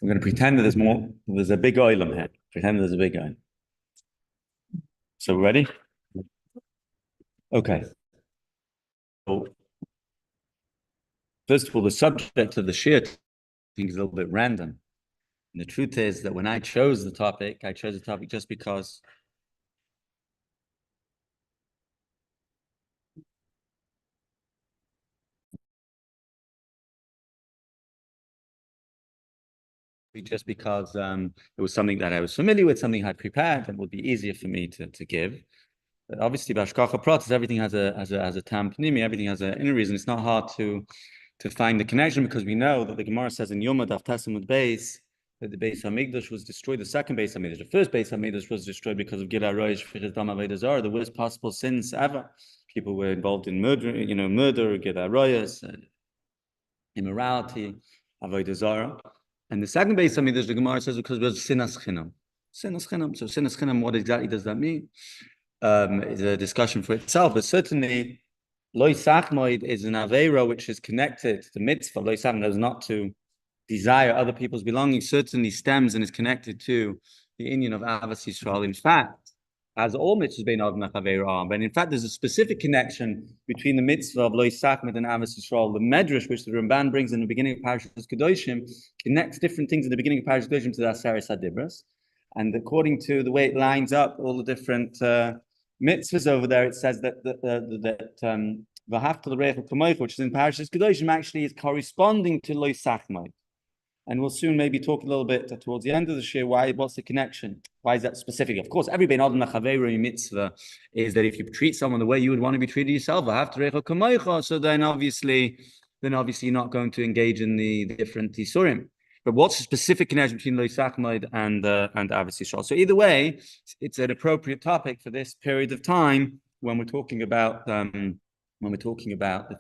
I'm going to pretend that there's a big oilam here. Pretend there's a big oilam. So ready? Okay. So, first of all, the subject of the shiur, I think, is a little bit random. And the truth is that when I chose the topic just because it was something that I was familiar with, something I'd prepared, and would be easier for me to give. But obviously, b'hashkacha pratis, everything has a tam pnimi, everything has an inner reason. It's not hard to find the connection because we know that the Gemara says in Yoma Daf Tesamud Beis that the Beis Hamikdash was destroyed. The second Beis Hamikdash, the first Beis Hamikdash was destroyed because of Gilui Roish Fichas Dam Avodah Zarah, the worst possible sins ever. People were involved in murder, Gilui Roish, immorality, Avodah Zarah. And the second Beis Hamikdash, the Gemara says, because it was sinas chinam. Sinas chinam. So sinas chinam, what exactly does that mean? Is a discussion for itself, but certainly Lo Sachmod is an aveira which is connected to the mitzvah. Lo Sachmod is not to desire other people's belongings, certainly stems and is connected to the union of Avas Yisrael. In fact, as all mitzvahs bein Avnach aveira are, but in fact there's a specific connection between the mitzvah of Lo Sachmod and Avas Yisrael. The Medrash, which the Ramban brings in the beginning of Parashas Kedoshim, connects different things in the beginning of Parashas Kedoshim to the Aseres HaDibros. And according to the way it lines up all the different mitzvahs over there, it says that which is in Parashas Kedoshim, actually is corresponding to Lo Sachmod. And we'll soon maybe talk a little bit towards the end of the shiur. What's the connection? Why is that specific? Of course, every bein adam chaveru mitzvah is that if you treat someone the way you would want to be treated yourself, so then obviously you're not going to engage in the different isurim. But what's the specific connection between Lo Sachmod and Avos Yisrael? So either way, it's an appropriate topic for this period of time when we're talking about the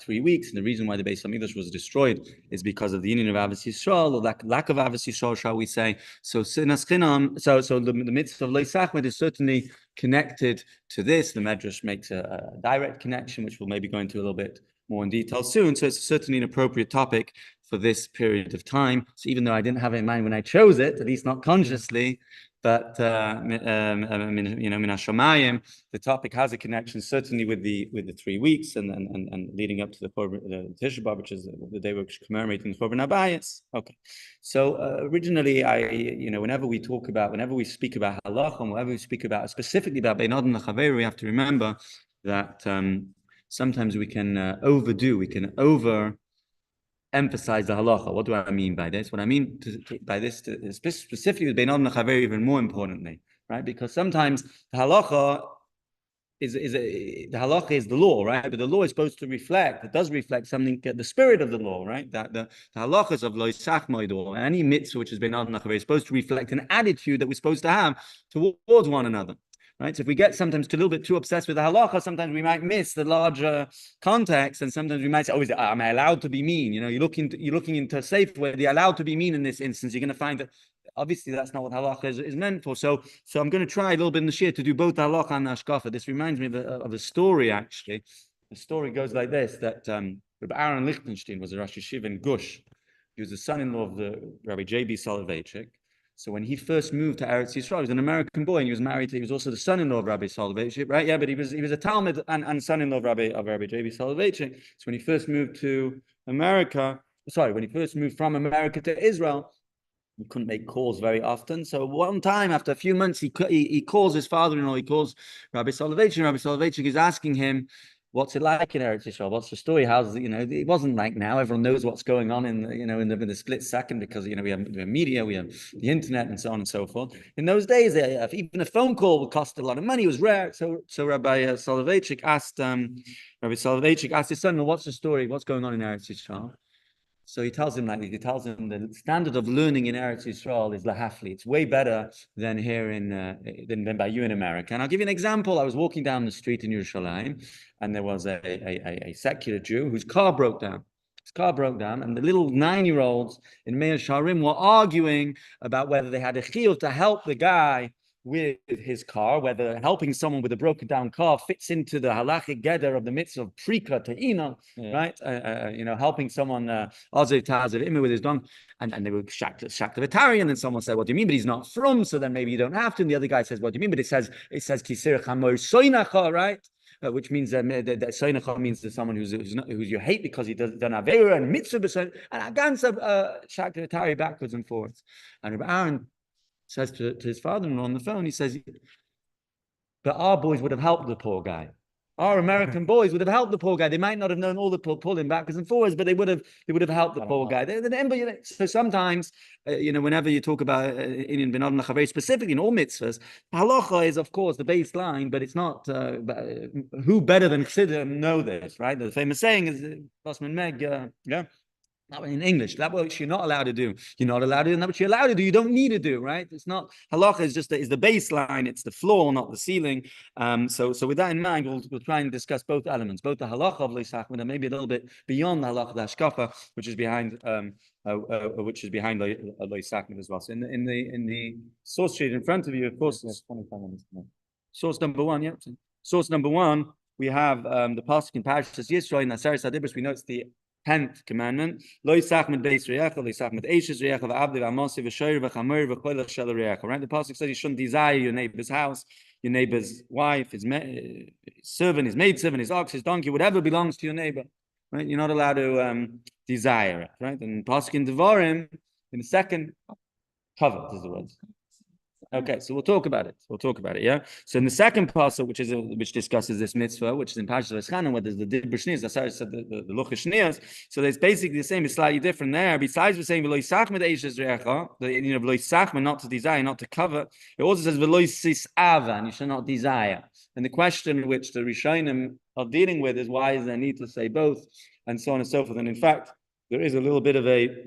3 weeks. And the reason why the Beis Hamikdash was destroyed is because of the union of Avos Yisrael, or lack of Avos Yisrael, shall we say? So sinas chinam. So the mitzvah of Lo Sachmod is certainly connected to this. The Medrash makes a direct connection, which we'll maybe go into a little bit more in detail soon. So it's certainly an appropriate topic for this period of time. So even though I didn't have it in mind when I chose it, at least not consciously, but min hashamayim, the topic has a connection certainly with the 3 weeks and leading up to the Tisha B'av, which is the day we're commemorating the Korban Habayis. Okay, so originally, whenever we speak about halacha, and whenever we speak about specifically about bein adam l'chaveru, we have to remember that sometimes we can emphasize the halacha. What do I mean by this? What I mean by this specifically with bein adam l'chaveru, even more importantly, right? Because sometimes the halacha is the law, right? But the law is supposed to does reflect something, the spirit of the law, right? That the halachas of Lo Sachmod or any mitzvah which has been adam l'chaveru is supposed to reflect an attitude that we're supposed to have towards one another. Right, so if we get sometimes a little bit too obsessed with the halacha, sometimes we might miss the larger context, and sometimes we might say, "Oh, am I allowed to be mean?" You're looking into a safe way. They're allowed to be mean in this instance. You're going to find that obviously that's not what halacha is meant for. So I'm going to try a little bit in the shiur to do both the halacha and the hashkafa. This reminds me of a story actually. The story goes like this: that Rabbi Aaron Lichtenstein was a Rosh Yeshiva in Gush. He was the son-in-law of the Rabbi J.B. Soloveitchik. So when he first moved to Eretz Yisrael, he was an American boy, and he was also the son-in-law of Rabbi Soloveitchik, right? Yeah, but he was a Talmud and son-in-law of Rabbi J.B. Soloveitchik. So when he first moved from America to Israel, he couldn't make calls very often. So one time, after a few months, he calls his father-in-law. He calls Rabbi Soloveitchik. And Rabbi Soloveitchik is asking him, what's it like in Eretz Yisrael? What's the story? It wasn't like now. Everyone knows what's going on in the split second because, we have media, we have the internet and so on and so forth. In those days, even a phone call would cost a lot of money. It was rare. So Rabbi Soloveitchik asked his son, what's the story? What's going on in Eretz Yisrael? So he tells him the standard of learning in Eretz Yisrael is lahafli. It's way better than here than by you in America. And I'll give you an example. I was walking down the street in Yerushalayim, and there was a secular Jew whose car broke down. His car broke down, and the little 9-year-olds in Meir Sharim were arguing about whether they had a chiyuv to help the guy with his car, whether helping someone with a broken down car fits into the halchachic gather of the mitzvah of prika te'ina, right? Helping someone with his dong, and they were shaktavatarian, and someone said, "What do you mean?" But he's not from, so then maybe you don't have to. And the other guy says, "What do you mean?" But it says kisir chamor soinacha, right? Which means that soinacha means that someone who's you hate because he does done avera and mitzvah, and ganze shaktavatari backwards and forwards. And Rabbi Aaron says to his father-in-law on the phone, he says, but our boys would have helped the poor guy. Our American boys would have helped the poor guy. They might not have known all the pulling backwards and forwards, but they would have helped the poor guy. So sometimes, whenever you talk about in Ben Adam very specifically in all mitzvahs, halacha is of course the baseline, but it's not who better than Chassidim know this, right? The famous saying is Basman Meg, That in English, that what you're not allowed to do. You're not allowed to do, and that what you're allowed to do, you don't need to do, right? It's not halacha is just is the baseline, it's the floor, not the ceiling. So with that in mind, we'll try and discuss both elements, both the halacha of Lo Sachmod and maybe a little bit beyond the halacha, the hashkafic, which is behind Lo Sachmod as well. So in the source sheet in front of you, of course, there's 25 minutes. Source number one, yeah. Source number one, we have the pasuk in Parashas Yisroel in Aseres Hadibros. We know it's the 10th commandment. Lo Sachmod beis reyecha, Lo Sachmod eishes reyecha, v'avdi v'amasi v'shoyer v'chamer v'kollel reyecha. Right? The pasuk says you shouldn't desire your neighbor's house, your neighbor's wife, his servant, his maidservant, his ox, his donkey, whatever belongs to your neighbor. Right? You're not allowed to desire it. Right? And pasuk in Devarim, in the second, covet is the word. Okay, so we'll talk about it. Yeah. So in the second pasuk, which discusses this mitzvah, which is in Parashas Vayischanan, where there's the dibur shniyos, the luchas shniyos. So it's basically the same. It's slightly different there. Besides, we're saying v'lo sachmod eishes reyecha, v'lo sachmod, not to desire, not to covet. It also says v'lo sisava, and you should not desire. And the question which the Rishonim are dealing with is why is there need to say both, and so on and so forth. And in fact, there is a little bit of a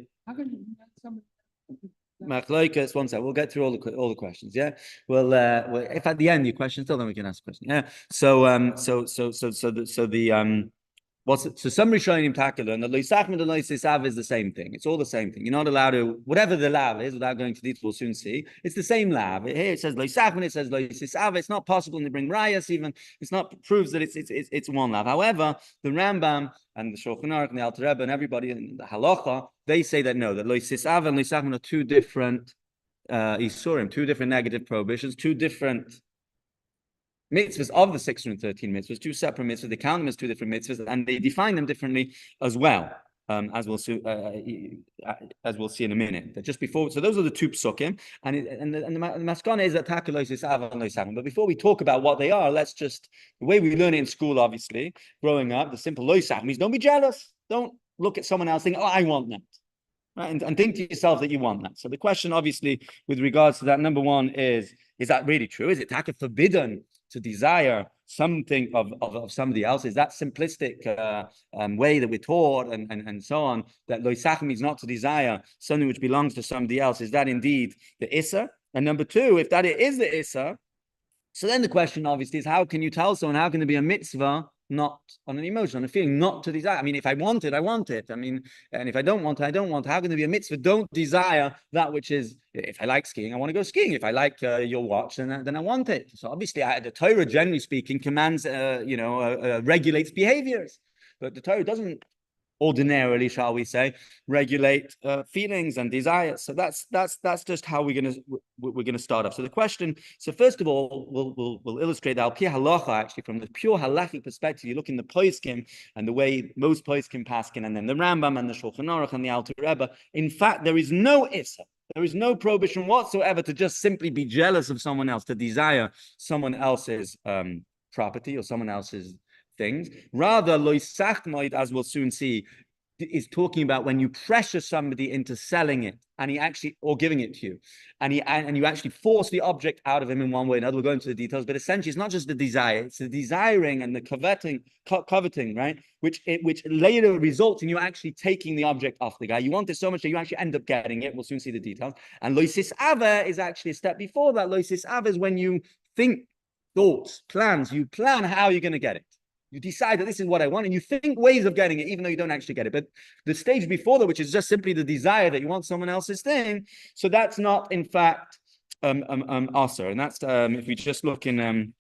Machlokes, one second. We'll get through all the questions. Yeah. Well, if at the end your question still, then we can ask a question. Yeah. So some Rishonim tackle and the Lo Sachmod and Lo Sisava is the same thing. It's all the same thing. You're not allowed to, whatever the lav is, without going to detail, we'll soon see. It's the same lav. Here it says Lo Sachmod, it says Lo Sisava. It's not possible to bring rayas even. It's not proves that it's one lav. However, the Rambam and the Shulchan Aruch and the Alter Rebbe and everybody in the halacha, they say that no, that Lo Sisava and Lo Sachmod are two different isurim, two different negative prohibitions, two different mitzvahs of the 613 mitzvahs, two separate mitzvahs. They count them as two different mitzvahs, and they define them differently as well, as we'll see in a minute. That just before, so those are the two psukim, and the maskana is that takulos is avan lo sachmod. But before we talk about what they are, let's just the way we learn it in school, obviously, growing up, the simple lo sachmod means don't be jealous, don't look at someone else thinking, oh, I want that. Right? And think to yourself that you want that. So the question, obviously, with regards to that, number one is that really true? Is it taka forbidden to desire something of somebody else? Is that simplistic way that we're taught and so on, that Lo Sachmod means not to desire something which belongs to somebody else? Is that indeed the Issa? And number two, if that it is the Issa, so then the question obviously is, how can you tell someone, how can there be a mitzvah not on an emotion, on a feeling, not to desire? I mean, if I want it, I want it. I mean, and if I don't want it, I don't want it. How can there be a mitzvah? Don't desire that which is, if I like skiing, I want to go skiing. If I like your watch, then I want it. So obviously, the Torah, generally speaking, commands, regulates behaviors. But the Torah doesn't ordinarily, shall we say, regulate feelings and desires. So that's just how we're gonna start off. So the question. So first of all, we'll illustrate the al-pi halacha, actually from the pure halachic perspective. You look in the poskim and the way most poskim paskin, and then the Rambam and the Shulchan Aruch and the Alter Rebbe. In fact, there is no issa. There is no prohibition whatsoever to just simply be jealous of someone else, to desire someone else's property or someone else's things. Rather, Lo Sachmod, as we'll soon see, is talking about when you pressure somebody into selling it, and he actually, or giving it to you, and you actually force the object out of him in one way or another. We'll go into the details, but essentially it's not just the desire, it's the desiring and the coveting, right? Which later results in you actually taking the object off the guy. You want it so much that you actually end up getting it. We'll soon see the details. And Lo Sisava is actually a step before that. Lo Sisava is when you think thoughts, plans, you plan how you're going to get it. You decide that this is what I want, and you think ways of getting it, even though you don't actually get it. But the stage before that, which is just simply the desire that you want someone else's thing, so that's not, in fact, also, and that's if we just look in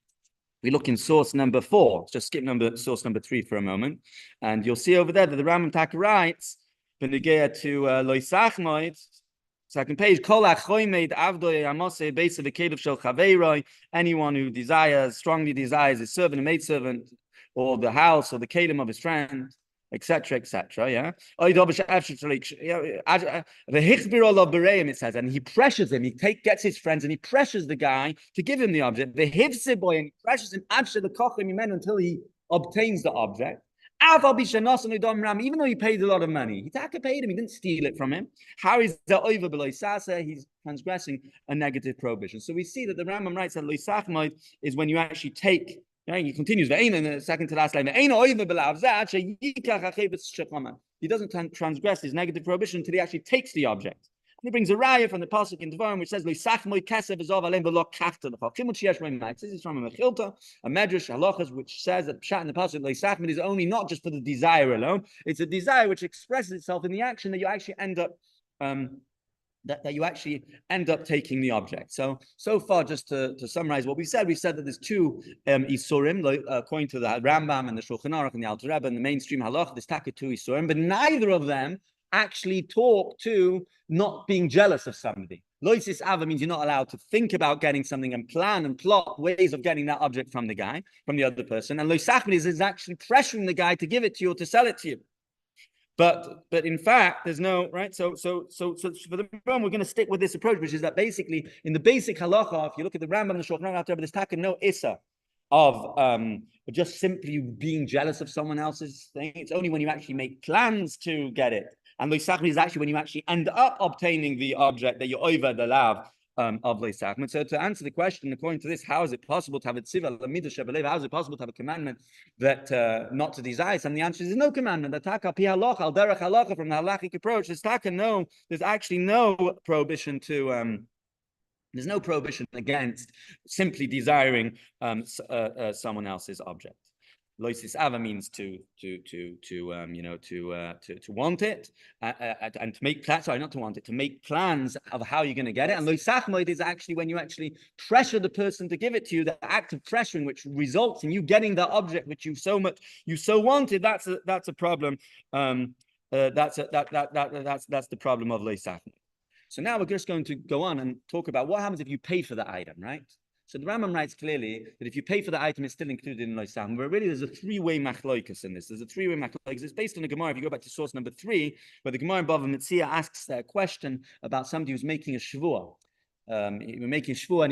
we look in source number 4. Just skip source number 3 for a moment, and you'll see over there that the Rambam Taka writes, "Benegea to Lo Sachmod." Second page, anyone who strongly desires his servant and maidservant, or the house or the kelim of his friend, etc., etc. Yeah. It says, and he pressures him. He gets his friends and he pressures the guy to give him the object. The hivsiboy, and he pressures him until he obtains the object. Even though he paid a lot of money, he paid him. He didn't steal it from him. How is that over below Sasa? He's transgressing a negative prohibition. So we see that the Rambam writes that Lo Sachmod is when you actually take. He continues in the second to last line. He doesn't transgress his negative prohibition until he actually takes the object. And he brings a raya from the pasuk in Devarim which says, "Lo Sachmod kasev azov alem v'lo kafta l'chok." This is from a mechilta, a medrash halachas, which says that pshat in the pasuk Lo Sachmod is only not just for the desire alone; it's a desire which expresses itself in the action that you actually end up. That you actually end up taking the object. So far, just to summarize what we said that there's two isurim, according to the Rambam and the Shulchan Aruch and the Alter Rebbe and the mainstream halach, there's taka two isurim, but neither of them actually talk to not being jealous of somebody. Loisis ava means you're not allowed to think about getting something and plan and plot ways of getting that object from the other person. And Lo Sachmod is actually pressuring the guy to give it to you or to sell it to you. But in fact, there's no right. So for the moment, we're going to stick with this approach, which is that basically in the basic halacha, if you look at the Rambam and the Shulchan Aruch, there's taka no issa of just simply being jealous of someone else's thing. It's only when you actually make plans to get it. And Lo Sachmod is actually when you actually end up obtaining the object that you're over the lav of Lo Sachmod. So to answer the question, according to this, how is it possible to have a tziva l'midah shebelev? How is it possible to have a commandment that not to desire something? The answer is no commandment. The taka pi halacha al derech halacha from the halchachic approach. There's taka no. There's actually no prohibition to. There's no prohibition against simply desiring someone else's object. Loisis ava means to want it and to make plans. Sorry, not to want it, to make plans of how you're going to get it. And Lo Sachmod is actually when you actually pressure the person to give it to you. The act of pressuring, which results in you getting the object which you so wanted. That's a problem. That's the problem of Lo Sachmod. So now we're just going to go on and talk about what happens if you pay for the item, right? So the Rambam writes clearly that if you pay for the item, it's still included in Lo Sachmod. But really, there's a three-way machloikus in this. There's a three-way machloikus. It's based on the Gemara. If you go back to source number 3, where the Gemara in Bava Metzia asks a question about somebody who's making a shvuah. Making shvuah, and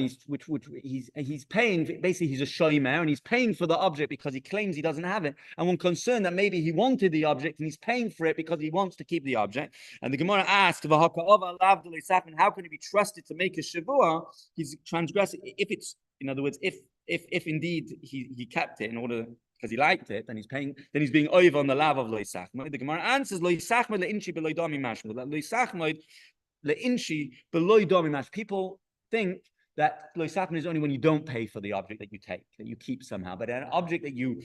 he's paying. Basically, he's a shomer, and he's paying for the object because he claims he doesn't have it. And one concerned that maybe he wanted the object and he's paying for it because he wants to keep the object. And the Gemara asks, how can he be trusted to make a shvuah? He's transgressing. If it's, in other words, if indeed he kept it in order because he liked it, then he's paying. Then he's being over on the lav of Lo Sachmod. The Gemara answers, Lo Sachmod le'inchi beloy dami mashmod. Lo Sachmod le'inchi beloy dami mashmod. People think that Lo Sachmod is only when you don't pay for the object that you take, that you keep somehow. But an object that you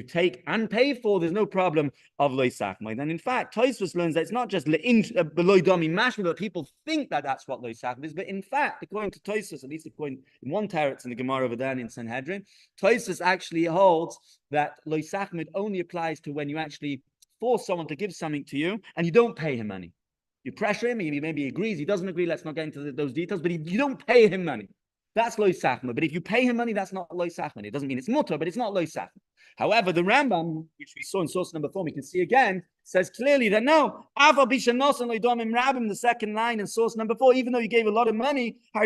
take and pay for, there's no problem of Lo Sachmod. And in fact, Tosfos learns that it's not just below dami mashmod, but people think that that's what Lo Sachmod is. But in fact, according to Tosfos, at least according in one teretz in the Gemara over there in Sanhedrin, Tosfos actually holds that Lo Sachmod only applies to when you actually force someone to give something to you and you don't pay him money. You pressure him, he maybe agrees, he doesn't agree, let's not get into those details, but you don't pay him money. That's Lo Sachmod. But if you pay him money, that's not Lo Sachmod. It doesn't mean it's mutter, but it's not Lo Sachmod. However, the Rambam, which we saw in source number 4, we can see again, says clearly that no, the second line in source number 4, even though you gave a lot of money, so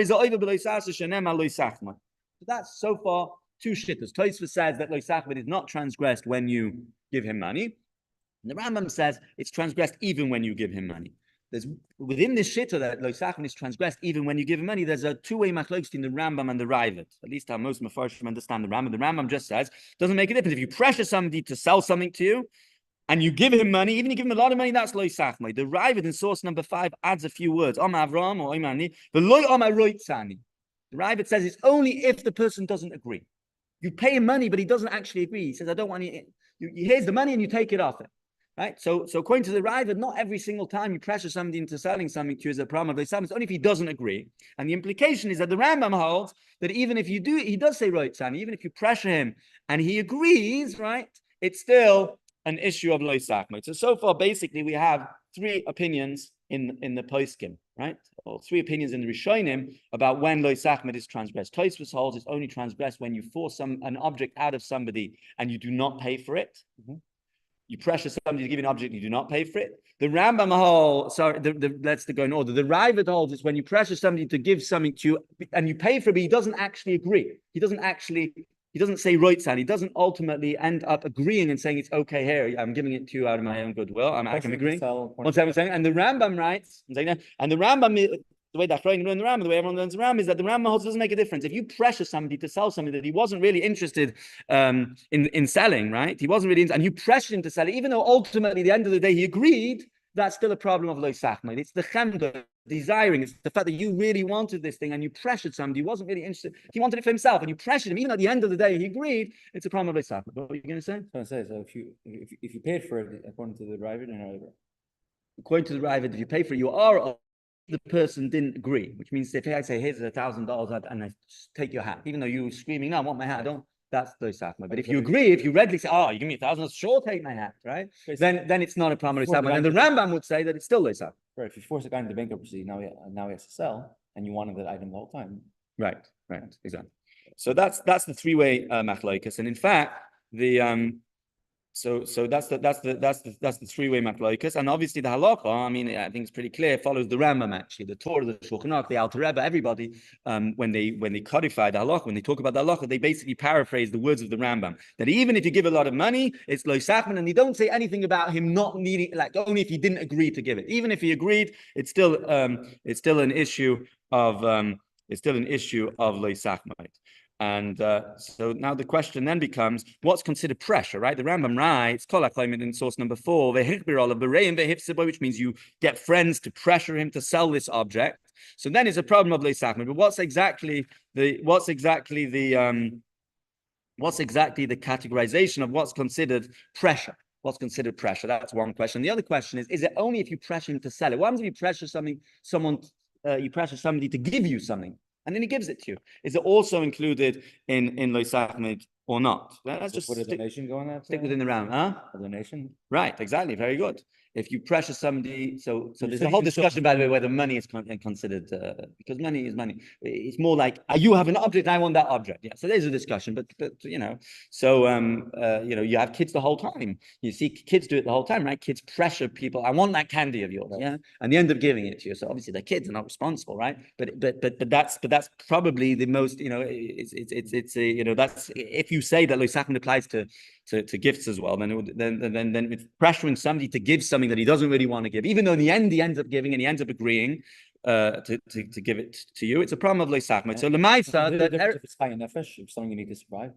that's so far 2 shittas. Tosfos says that Lo Sachmod is not transgressed when you give him money. And the Rambam says it's transgressed even when you give him money. There's within this shitta that Lo Sachmod is transgressed even when you give him money. There's a two-way machlokes between the Rambam and the Ravid. At least how most Mefarshim understand the Rambam. The Rambam just says doesn't make a difference if you pressure somebody to sell something to you, and you give him money. Even if you give him a lot of money, that's Lo Sachmod. The Ravid in source number 5 adds a few words. Om Avram or Imani. The Lo Om Aroitzani. The Ravid says it's only if the person doesn't agree. You pay him money, but he doesn't actually agree. He says, "I don't want you. Here's the money, and you take it off it." right? So according to the Raiva, not every single time you pressure somebody into selling something to you is a problem of Lo Sachmod. It's only if he doesn't agree. And the implication is that the Rambam holds that even if you do, he does say right, Sani, even if you pressure him and he agrees, right, it's still an issue of Lo Sachmod. So far, basically, we have three opinions in the poskim, right? Or three opinions in the Rishonim about when Lo Sachmod is transgressed. Tosfos holds it's only transgressed when you force an object out of somebody and you do not pay for it. Mm-hmm. You pressure somebody to give you an object, you do not pay for it. The Rambam holds, let's go in order. The Ravid holds is when you pressure somebody to give something to you and you pay for it, but he doesn't actually agree. He doesn't say roitzan. He doesn't ultimately end up agreeing and saying it's okay here. I'm giving it to you out of my own goodwill. I'm agreeing. What's that saying? And the Rambam writes, and the Rambam, the way that Klein learn the Rambam, the way everyone learns the Rambam is that the Rambam holds doesn't make a difference. If you pressure somebody to sell something that he wasn't really interested in selling, right? He wasn't really, and you pressure him to sell it, even though ultimately at the end of the day he agreed. That's still a problem of Lo Sachmod. It's the chemda, desiring. It's the fact that you really wanted this thing and you pressured somebody who wasn't really interested. He wanted it for himself and you pressured him. Even at the end of the day, he agreed. It's a problem of Lo Sachmod. What were you going to say? So if you paid for it according to the Ravid and Rebbe, according to the Ravid, if you pay for it, you are. The person didn't agree, which means if I say here's $1,000 and I take your hat, even though you were screaming, no, I want my hat, I don't. That's Lo Sachmod. But if you agree, if you readily say, oh, you give me $1,000, sure, take my hat, right? Then it's not a problem of Lo Sachmod. And the Rambam would say that it's still Lo Sachmod. Right. If you force a guy into bankruptcy, now he has to sell, and you wanted that item the whole time. Right. Exactly. So that's the three-way machlokes, and in fact, the So that's the three-way machlokes, and obviously the halacha. I mean, I think it's pretty clear. Follows the Rambam actually, the Torah, the Shulchan Aruch, the Alter Rebbe, everybody. When they codify the halacha, when they talk about the halacha, they basically paraphrase the words of the Rambam. That even if you give a lot of money, it's Lo Sachmod, and they don't say anything about him not needing, like only if he didn't agree to give it. Even if he agreed, it's still an issue of Lo Sachmod. And so now the question then becomes, what's considered pressure, right? The Rambam writes, in source number 4, which means you get friends to pressure him to sell this object. So then it's a problem of Lo Sachmod. But what's exactly the categorization of what's considered pressure? What's considered pressure? That's one question. The other question is it only if you pressure him to sell it? What happens if you pressure you pressure somebody to give you something? And then he gives it to you. Is it also included in Lo Sachmod or not? Let's just put a donation going on. Stick within the round, huh? A donation, right? Exactly. Very good. If you pressure somebody, so there's a whole discussion, by the way, whether money is considered because money is money. It's more like you have an object, I want that object. Yeah. So there's a discussion, but you have kids the whole time. You see kids do it the whole time, right? Kids pressure people. I want that candy of yours, right. Yeah, and they end up giving it to you. So obviously they're kids, are not responsible, right? But that's probably the most. That's if you say that Lo Sachmod applies to gifts as well, then it's pressuring somebody to give something that he doesn't really want to give, even though in the end he ends up giving and he ends up agreeing to give it to you. It's a problem of Lo Sachmod. So Lemaisa, if it's high nefesh, if something you need to survive,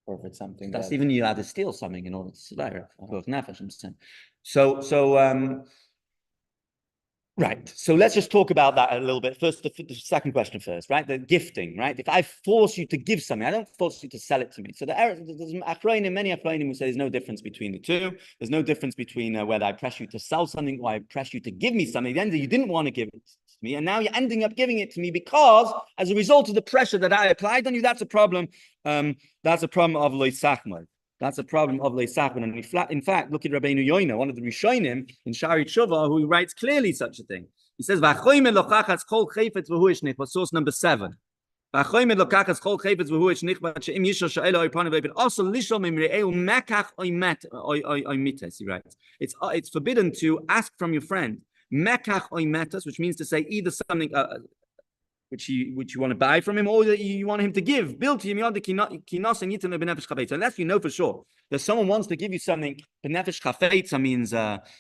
or if it's something that's even you had to steal something in order to survive. Nefesh, I'm saying. So right. So let's just talk about that a little bit. First, the second question first, right? The gifting, right? If I force you to give something, I don't force you to sell it to me. So many Achronim will say there's no difference between the two. There's no difference between whether I press you to sell something or I press you to give me something. At the end, you didn't want to give it to me, and now you're ending up giving it to me because, as a result of the pressure that I applied on you, that's a problem. That's a problem of Lo Sachmod. That's a problem of Lo Sachmod. And in fact, look at Rabbeinu Yoina, one of the Rishonim in Shari Tshuva, who writes clearly such a thing. He says, source number 7. He writes, it's forbidden to ask from your friend, which means to say either something which you want to buy from him, or that you want him to give. Build to him, unless you know for sure that someone wants to give you something. Benefesh chafetz means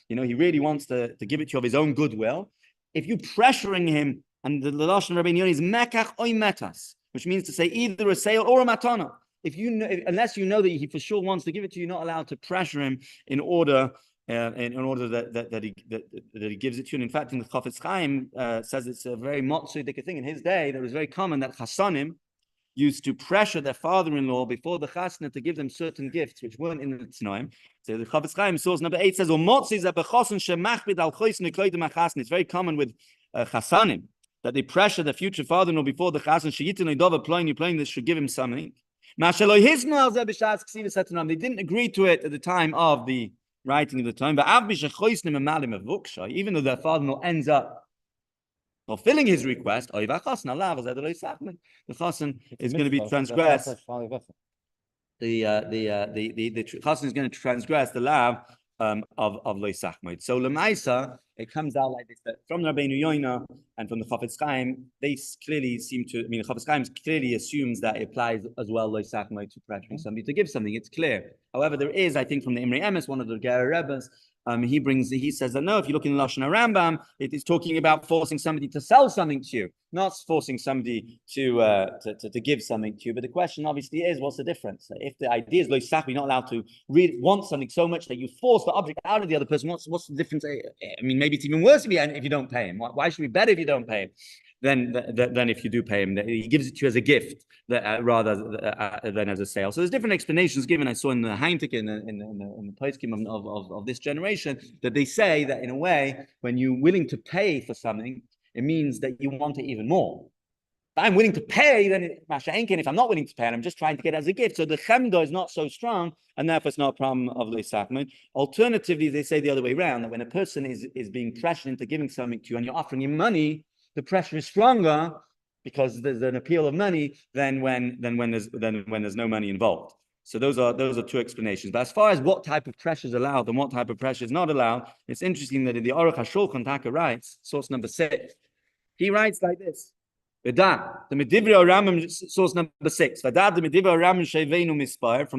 he really wants to give it to you of his own goodwill. If you're pressuring him, and the lashon Rabbi Yisroel is mekach oy metas, which means to say either a sale or a matana. Unless you know that he for sure wants to give it to you, you're not allowed to pressure him in order that he gives it to you. And in fact, in the Chafetz Chaim says it's a very motzudik thing. In his day, that was very common that chasanim, used to pressure their father-in-law before the chasna to give them certain gifts which weren't in the tznoim. So the Chofetz Chaim, source number 8 says, it's very common with chasanim that they pressure the future father-in-law before the chasna. This should give him something. They didn't agree to it at the time of the writing of the time. But even though their father-in-law ends up fulfilling his request, the chassan is going to be transgressed. The chassan is going to transgress the law of Lo Sachmod. So Lemaisa, it comes out like this, that from Rabbeinu Yoina and from the Chofetz Chaim, they clearly seem to, the Chofetz Chaim clearly assumes that it applies as well Lo Sachmod to pressuring somebody to give something. It's clear. However, there is, I think, from the Imrei Emes, one of the Ger Rebbes, he says that no, if you look in the Lashon Rambam, it is talking about forcing somebody to sell something to you, not forcing somebody to give something to you. But the question obviously is, what's the difference? If the idea is Lo Sachmod, you're not allowed to really want something so much that you force the object out of the other person. What's the difference? I mean, maybe it's even worse if you don't pay him. Why should it be better if you don't pay him than if you do pay him? He gives it to you as a gift rather than as a sale. So there's different explanations given. I saw in the Heintik in the poskim of this generation that they say that in a way, when you're willing to pay for something, it means that you want it even more. If I'm willing to pay, then if I'm not willing to pay, I'm just trying to get it as a gift. So the chemda is not so strong, and therefore it's not a problem of Lo Sachmod. Alternatively, they say the other way around, that when a person is being pressured into giving something to you and you're offering him money, the pressure is stronger because there's an appeal of money than when there's no money involved. So those are two explanations. But as far as what type of pressure is allowed and what type of pressure is not allowed, it's interesting that in the Aruch HaShulchan Taka writes, source number 6, he writes like this. The Medivrei Rambam, source number 6. From the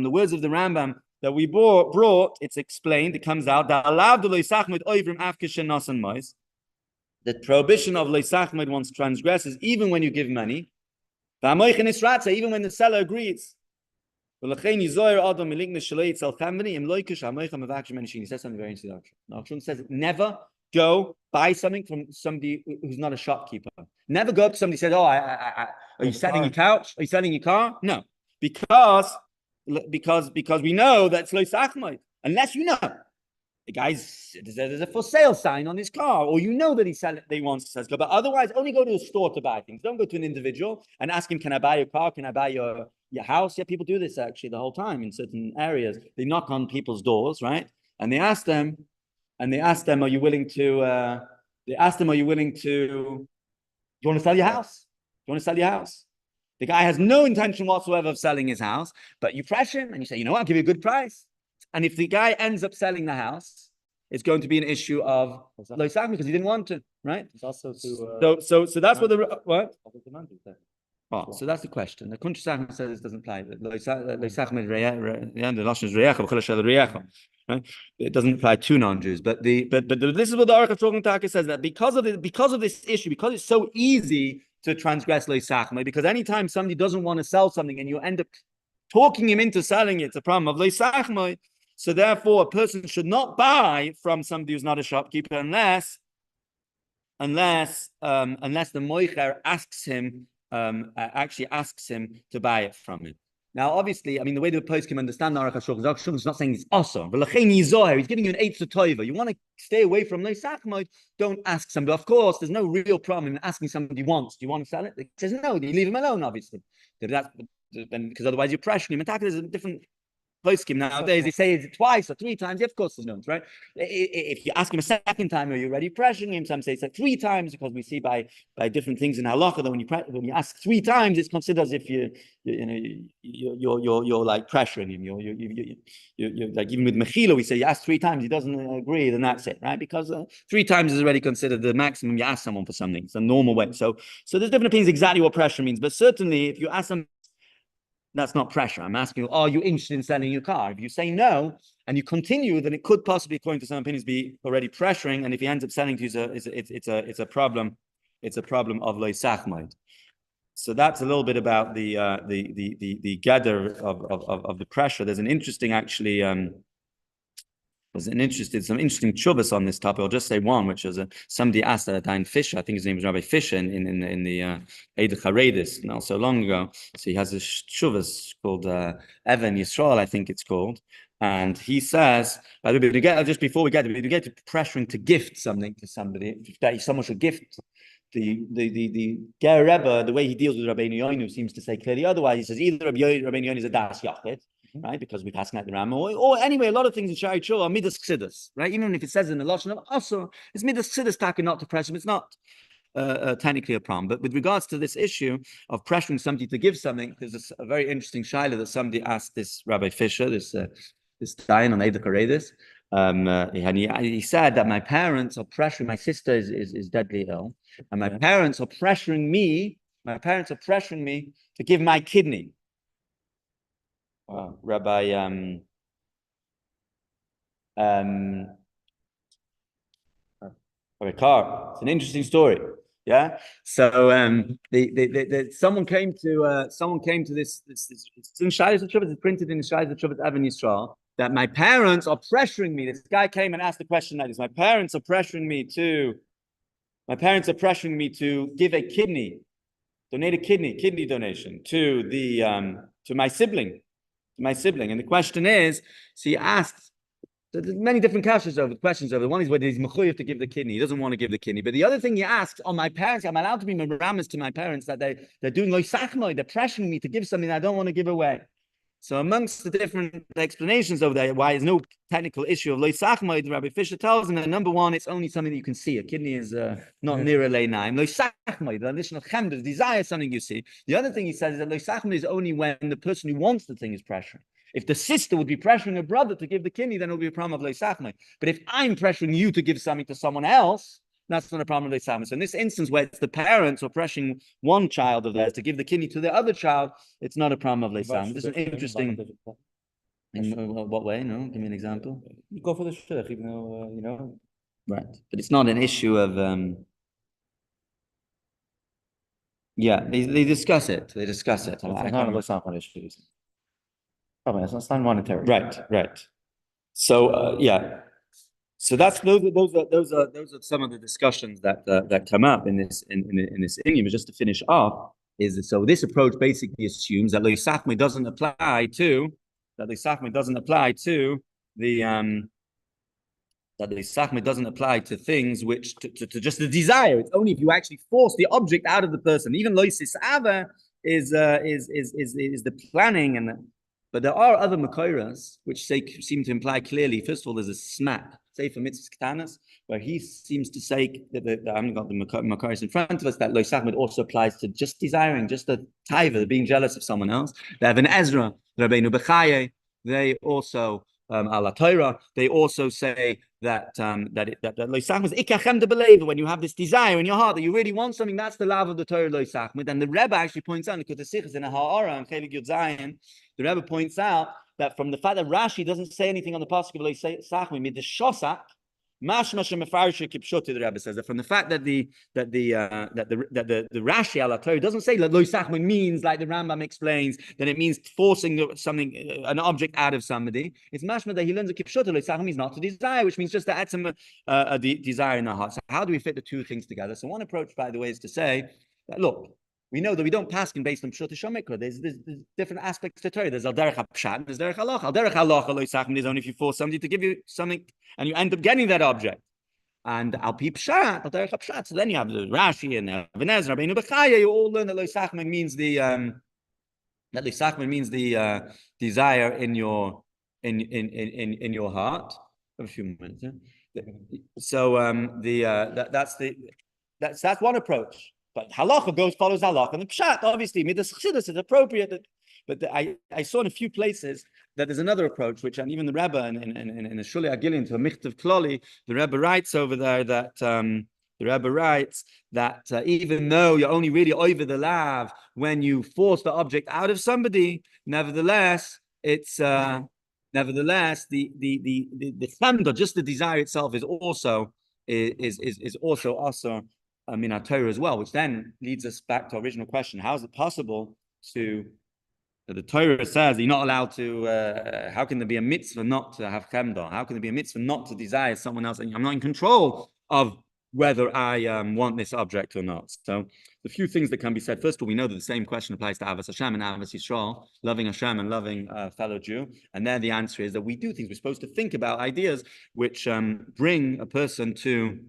words of the Rambam that we brought, it's explained, it comes out, that the prohibition of Lo Sachmod once transgresses, even when you give money, even when the seller agrees. He says something very interesting. Nachshon says, never go buy something from somebody who's not a shopkeeper. Never go up to somebody and say, "Oh, are you selling your couch? Are you selling your car?" No, because we know that's Lo Sachmod. Unless you know the guy's there's a for sale sign on his car, or you know that he wants to sell. But otherwise, only go to a store to buy things. Don't go to an individual and ask him, "Can I buy your car? Can I buy your house?" Yeah, people do this actually the whole time in certain areas. They knock on people's doors, right? And they ask them, "Are you willing to?" Do you want to sell your house? Do you want to sell your house? The guy has no intention whatsoever of selling his house, but you pressure him and you say, "I'll give you a good price." And if the guy ends up selling the house, it's going to be an issue of Lo Sachmod because he didn't want to, right? It's also to so that's what the what? Oh, so that's the question. The Kuntra Sachmod says it doesn't apply. Lo Sachmod the Lashon is reyecha, right? It doesn't apply to non-Jews. But this is what the Aruch HaShulchan says, that because of this issue, because it's so easy to transgress Lo Sachmod, because anytime somebody doesn't want to sell something and you end up talking him into selling it, it's a problem of Lo Sachmod. So therefore, a person should not buy from somebody who's not a shopkeeper unless the moicher actually asks him to buy it from him. Now, obviously, the way the post can understand the Aruch HaShulchan is not saying it's awesome. He's giving you an eitzah tova. You want to stay away from Lo Sachmod, don't ask somebody. Of course, there's no real problem in asking somebody once. Do you want to sell it? He says no. You leave him alone, obviously. Because otherwise you're pressuring him. In fact, there's a different poskim nowadays. They say it twice or 3 times. Yeah, of course, there's no, right? If you ask him a second time, are you already pressuring him? Some say it's like 3 times, because we see by different things in halacha that when you ask 3 times, it's considered as if you're like pressuring him. You're like, even with mechila, we say you ask 3 times, he doesn't agree, then that's it, right? Because 3 times is already considered the maximum you ask someone for something. It's a normal way. So there's different opinions exactly what pressure means, but certainly if you ask them, that's not pressure. I'm asking you, are you interested in selling your car? If you say no and you continue, then it could possibly, according to some opinions, be already pressuring. And if he ends up selling to you, it's a problem. It's a problem of Lo Sachmod. So that's a little bit about the gather of the pressure. There's an interesting actually There's some interesting chuvas on this topic. I'll just say one, which is somebody asked Dain Fisher, I think his name was Rabbi Fisher in the Eid Charedis, not so long ago. So he has a chuvas called Even Yisroel, I think it's called. And he says, by the way, just before we get to pressuring to gift something to somebody, that someone should gift. The Ger Rebbe, the way he deals with Rabbi Yoinu seems to say clearly otherwise. He says either Rabbi Yoinu is a das yachid, right? Because we pass out the Ram, or anyway, a lot of things in Shari Chur are midas chsidus, right? Even if it says in the lashon of also, it's midas chsidus taka not to pressure. It's not technically a problem. But with regards to this issue of pressuring somebody to give something, there's a very interesting shaila that somebody asked this Rabbi Fisher, this Stein on Eid Karedis. And he said that my parents are pressuring, my sister is deadly ill, and my parents are pressuring me to give my kidney. Rabbi Carr. It's an interesting story. Yeah. So someone came to this it's in Shiur it's printed in Shiur Even Yisrael that my parents are pressuring me. This guy came and asked the question like this. My parents are pressuring me to give a kidney, donate a kidney donation to my sibling. And the question is, so he asked, so there's many different questions over. The one is whether he's mechuyev to give the kidney. He doesn't want to give the kidney. But the other thing he asks, my parents, am I allowed to be meramis to my parents that they're doing Lo Sachmod, they're pressuring me to give something I don't want to give away. So amongst the different explanations over there, why there's no technical issue of Lo Sachmod, Rabbi Fisher tells him that number one, it's only something that you can see. A kidney is not near a leinaim. Lo Sachmod, the additional chemda, desire something you see. The other thing he says is that Lo Sachmod is only when the person who wants the thing is pressuring. If the sister would be pressuring her brother to give the kidney, then it would be a problem of Lo Sachmod. But if I'm pressuring you to give something to someone else, that's not a problem of Lo Sachmod. So in this instance where it's the parents or pressuring one child of theirs to give the kidney to the other child, it's not a problem of Lo Sachmod. This is an interesting. In what way? No, give me an example. You go for the shliach, even though Right, but it's not an issue of. Yeah, they discuss it. It's not a Lo Sachmod issue. It's not monetary. Right. So yeah. So those are some of the discussions that come up in this inyan. But just to finish off, so this approach basically assumes that Lo Sachmod doesn't apply to the that the Sachmod doesn't apply to things which to just the desire. It's only if you actually force the object out of the person. Even Lo Sisava is the planning but there are other makoras which seem to imply clearly. First of all, there's a smack, say for mitzvahs ketanas, where he seems to say that I haven't got the makoras in front of us, that Lo Sachmod also applies to just desiring, just the taiva, being jealous of someone else. They have an Ezra, Rabbeinu Bechaye. They also ala Torah. They also say that Lo Sachmod is ikachem de beleva. When you have this desire in your heart that you really want something, that's the love of the Torah Lo Sachmod. And the Rebbe actually points out because the Sichos in a Ha'ara and Chelik Yud Zayin, the Rebbe points out that from the fact that Rashi doesn't say anything on the pasuk of Lo Sachmod mid the shosak, mashma shemefarish kipshut, the Rebbe says that from the fact that the Rashi ala Torah doesn't say that Lo Sachmod means like the Rambam explains that it means forcing something, an object out of somebody. It's mashma that he learns a kipshut. Lo Sachmod means not to desire, which means just to add some desire in the heart. So how do we fit the two things together? So one approach, by the way, is to say that look, we know that we don't paskin based on pshut shomikra. There's different aspects to Torah. There's al derech hapshat, there's derech halacha. Al derech halacha Lo Sachmod is only if you force somebody to give you something and you end up getting that object. And al pi pshat, al derech hapshat. So then you have the Rashi and Ibn Ezra, Rabbeinu Bechaye. You all learn that Lo Sachmod means the desire in your heart. A few minutes. Yeah? So that's one approach. But halacha follows halacha, and the pshat obviously midas chsidus is appropriate. But I saw in a few places that there's another approach, which and even the Rebbe in the Shuli Agilin to a Michtav Kloli, the Rebbe writes over there that even though you're only really over the lav when you force the object out of somebody, nevertheless it's the chemda, just the desire itself is also in our Torah as well, which then leads us back to our original question: how is it possible to The Torah says that you're not allowed to, how can there be a mitzvah not to have chemda? How can there be a mitzvah not to desire someone else? And I'm not in control of whether I want this object or not. So the few things that can be said. First of all, we know that the same question applies to Avas Hashem and Avas Yisroel, loving Hashem and loving a fellow Jew. And there the answer is that we do things. We're supposed to think about ideas which bring a person to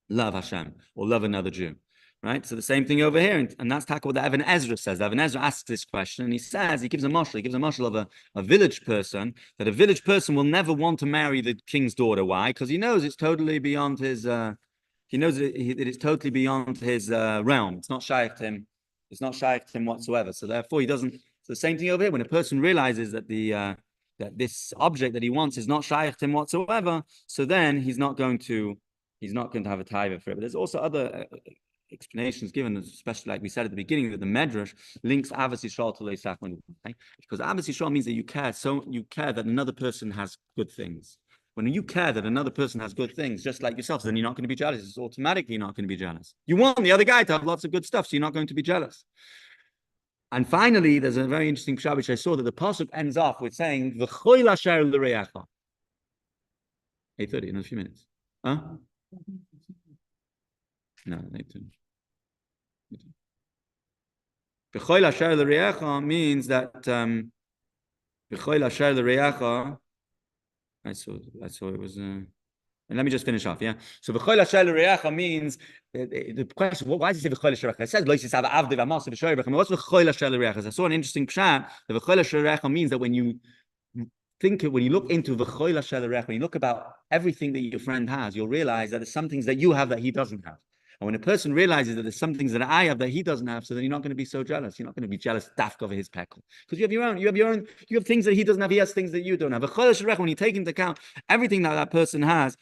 love Hashem or love another Jew. Right, so the same thing over here, and that's what the Even Ezra says. The Even Ezra asks this question, and he gives a mashal of a village person, that a village person will never want to marry the king's daughter. Why? Because he knows it's totally beyond his. He knows that it's totally beyond his realm. It's not shaykh to him. It's not shaykh to him whatsoever. So therefore, he doesn't. So the same thing over here. When a person realizes that that this object that he wants is not shaykh to him whatsoever, so then he's not going to have a taiva for it. But there's also other explanations given, especially like we said at the beginning, that the Medrash links Avos Yisrael to Lo Sachmod, okay? Because Avos Yisrael means that you care that another person has good things. When you care that another person has good things, just like yourself, then you're not going to be jealous. It's automatically not going to be jealous. You want the other guy to have lots of good stuff, so you're not going to be jealous. And finally, there's a very interesting pshat which I saw that the pasuk ends off with saying, "V'choil asher l'reacha." 8:30 in a few minutes. Huh? No, 8:30. B'choil asher l'reacha means that b'choil asher l'reacha. I saw it was. And let me just finish off. Yeah. So b'choil asher l'reacha means the question. Why does it say b'choil asher l'reacha? It says lo yisav avdei v'amas b'shoy b'chem. What's b'choil asher l'reacha? I saw an interesting pshat. The b'choil asher l'reacha means that when you look into v'choil asher l'reacha, when you look about everything that your friend has, you'll realize that there's some things that you have that he doesn't have. And when a person realizes that there's some things that I have that he doesn't have, so then you're not going to be so jealous. You're not going to be jealous dafka over his peckle. Because you have your own. You have things that he doesn't have. He has things that you don't have. When you take into account everything that person has,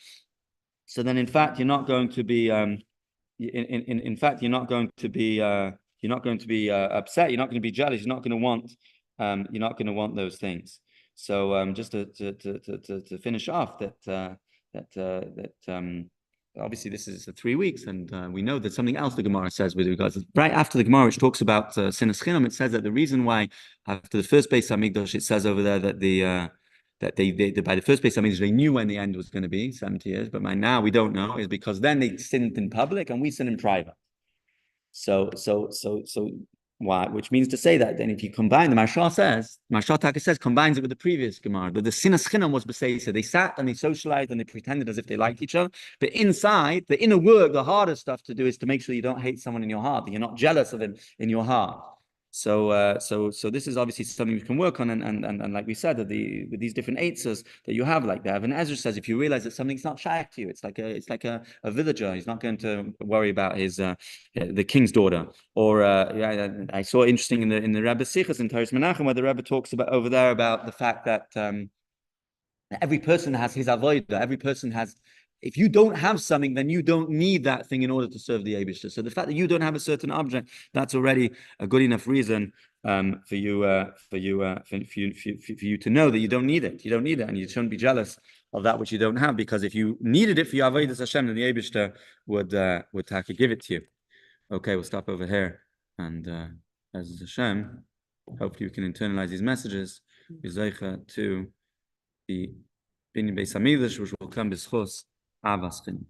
so then in fact you're not going to be in fact you're not going to be upset. You're not going to be jealous. You're not going to want those things. So just to finish off obviously this is 3 weeks, and we know that something else the Gemara says with regards to, right after the Gemara, which talks about sinas chinam, it says that the reason why after the first Beis Hamikdash, it says over there that they by the first Beis Hamikdash they knew when the end was going to be 70 years, but by now we don't know, is because then they sinned in public and we sin in private. So why? Which means to say that then if you combine, the Marshal Taka says, combines it with the previous Gemara, that the sinas chinam was b'seisa. They sat and they socialized and they pretended as if they liked each other. But inside, the inner work, the hardest stuff to do is to make sure you don't hate someone in your heart, that you're not jealous of him in your heart. So this is obviously something we can work on, and like we said, that with these different eitzes that you have, like that. And Ezra says, if you realize that something's not shaykh to you, it's like a villager. He's not going to worry about his the king's daughter. Or I saw interesting in the Rebbe Sichas in Teres Menachem, where the Rebbe talks about over there about the fact that every person has his avodah. Every person has. If you don't have something, then you don't need that thing in order to serve the Eibishter. So the fact that you don't have a certain object, that's already a good enough reason for you to know that you don't need it. You don't need it, and you shouldn't be jealous of that which you don't have, because if you needed it for your avodas Hashem, then the Eibishter would give it to you. Okay, we'll stop over here, and as Hashem, hopefully we can internalize these messages. To the Binyan Beis Hamikdash, which will come b'schos Avas Chinam.